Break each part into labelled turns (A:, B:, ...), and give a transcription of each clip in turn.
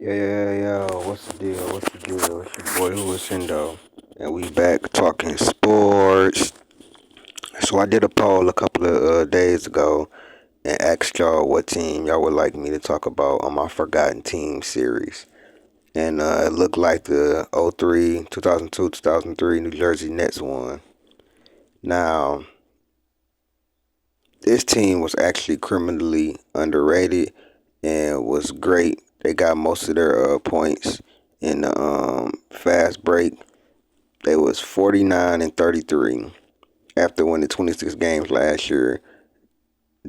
A: Yeah. What's the deal? What's the deal? It's your boy Who is Hendo. And we back talking sports. So I did a poll a couple of days ago and asked y'all what team y'all would like me to talk about on my Forgotten Team series. And it looked like the 03, 2002, 2003 New Jersey Nets won. Now, this team was actually criminally underrated and was great. They got most of their points in the fast break. They was 49-33 after winning 26 games last year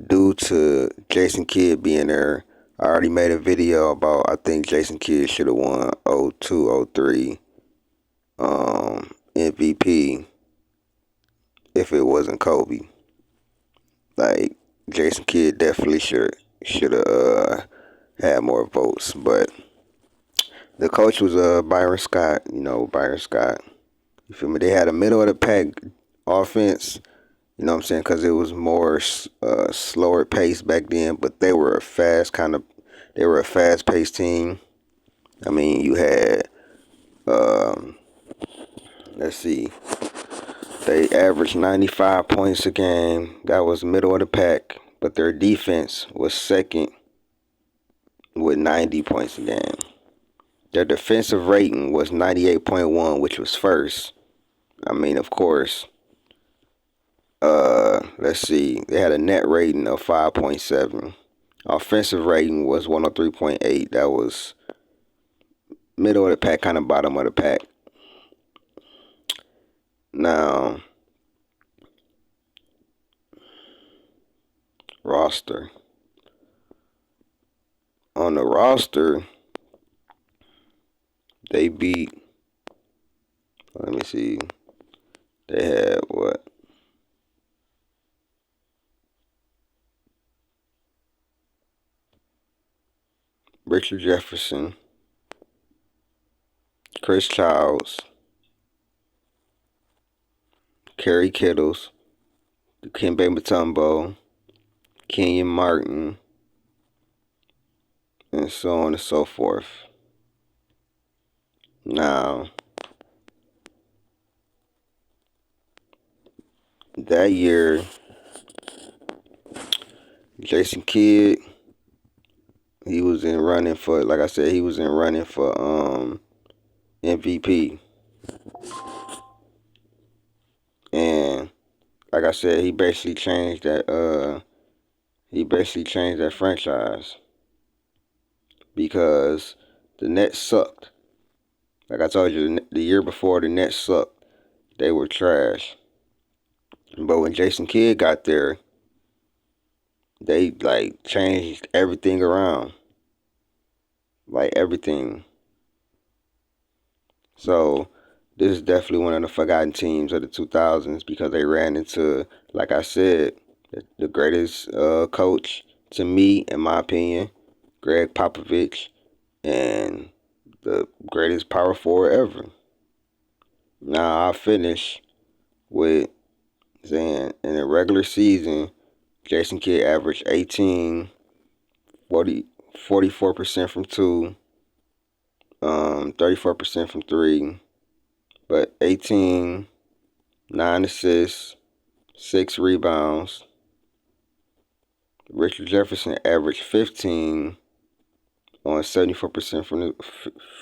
A: due to Jason Kidd being there. I already made a video about I think Jason Kidd should have won 02, 03 MVP if it wasn't Kobe. Like Jason Kidd definitely should have had more votes, but the coach was Byron Scott. You know Byron Scott. You feel me? They had a middle of the pack offense. You know what I'm saying? Because it was more slower pace back then, but they were they were a fast paced team. I mean, you had, um, let's see, they averaged 95 points a game. That was middle of the pack, but their defense was second with 90 points a game. Their defensive rating was 98.1, which was first. I mean, of course, let's see, they had a net rating of 5.7. Offensive rating was 103.8. That was middle of the pack, kind of bottom of the pack. Now, roster. On the roster, they beat, let me see, they had what? Richard Jefferson, Chris Childs, Kerry Kittles, Dikembe Mutombo, Kenyon Martin, and so on and so forth. Now, that year, Jason Kidd, he was in running for, like I said, he was in running for MVP. And like I said, he basically changed that franchise because the Nets sucked. Like I told you, the year before the Nets sucked. They were trash. But when Jason Kidd got there, they like changed everything around. Like everything. So this is definitely one of the forgotten teams of the 2000s because they ran into, like I said, the greatest coach to me, in my opinion, Greg Popovich, and the greatest power forward ever. Now I'll finish with saying in a regular season, Jason Kidd averaged 18, 40, 44% from two, 34% from three, but 18, 9 assists, 6 rebounds. Richard Jefferson averaged 15 on 74% from the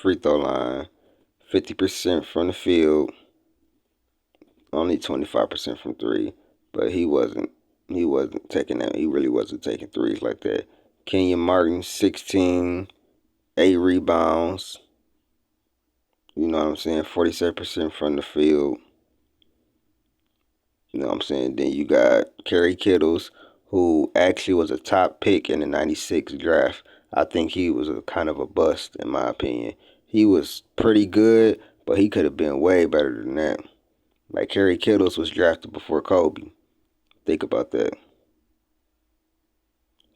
A: free throw line, 50% from the field, only 25% from three. But he wasn't taking that. He really wasn't taking threes like that. Kenyon Martin, 16, 8 rebounds. You know what I'm saying? 47% from the field. You know what I'm saying? Then you got Kerry Kittles, who actually was a top pick in the 96 draft. I think he was a kind of a bust, in my opinion. He was pretty good, but he could have been way better than that. Like Kerry Kittles was drafted before Kobe. Think about that.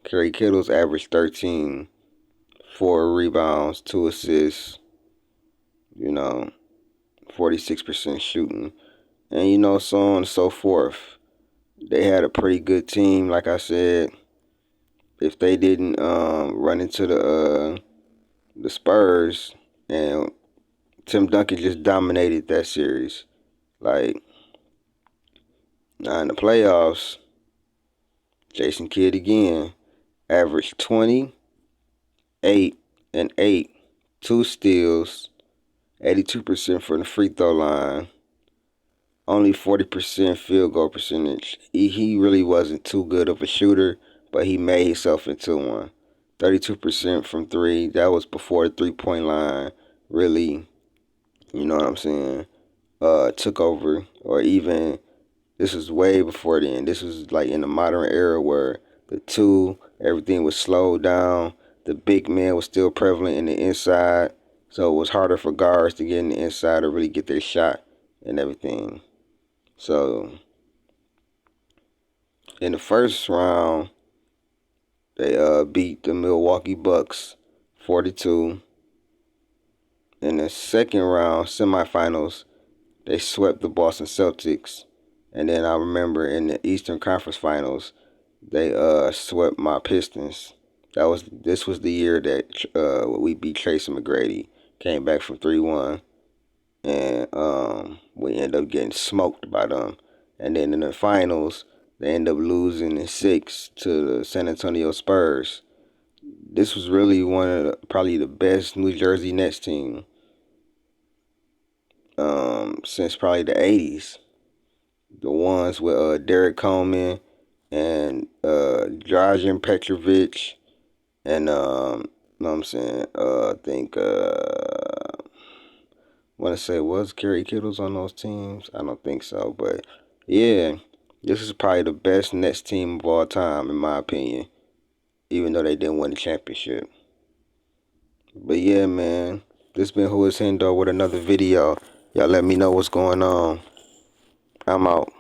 A: Kerry Kittles averaged 13, 4 rebounds, 2 assists, you know, 46% shooting, and so on and so forth. They had a pretty good team, like I said. If they didn't run into the Spurs, and Tim Duncan just dominated that series. Like, now in the playoffs, Jason Kidd again averaged 20, 8, and 8, 2 steals, 82% from the free throw line, only 40% field goal percentage. He really wasn't too good of a shooter, but he made himself into one. 32% from three. That was before the 3-point line really, you know what I'm saying, took over. Or even, this was way before then. This was like in the modern era where everything was slowed down. The big man was still prevalent in the inside. So it was harder for guards to get in the inside to really get their shot and everything. So in the first round, they beat the Milwaukee Bucks 42. In the second round, semifinals, they swept the Boston Celtics. And then I remember in the Eastern Conference Finals, they swept my Pistons. This was the year that we beat Tracy McGrady. Came back from 3-1, and we ended up getting smoked by them. And then in the finals, they ended up losing in 6 to the San Antonio Spurs. This was really probably the best New Jersey Nets team since probably the 80s. The ones with Derek Coleman and Dražen Petrovic and know what I'm saying, I think want to say, was Kerry Kittles on those teams? I don't think so, but yeah, this is probably the best Nets team of all time in my opinion, even though they didn't win the championship. But yeah, man, this been Who Is Hendo with another video. Y'all let me know what's going on. I'm out.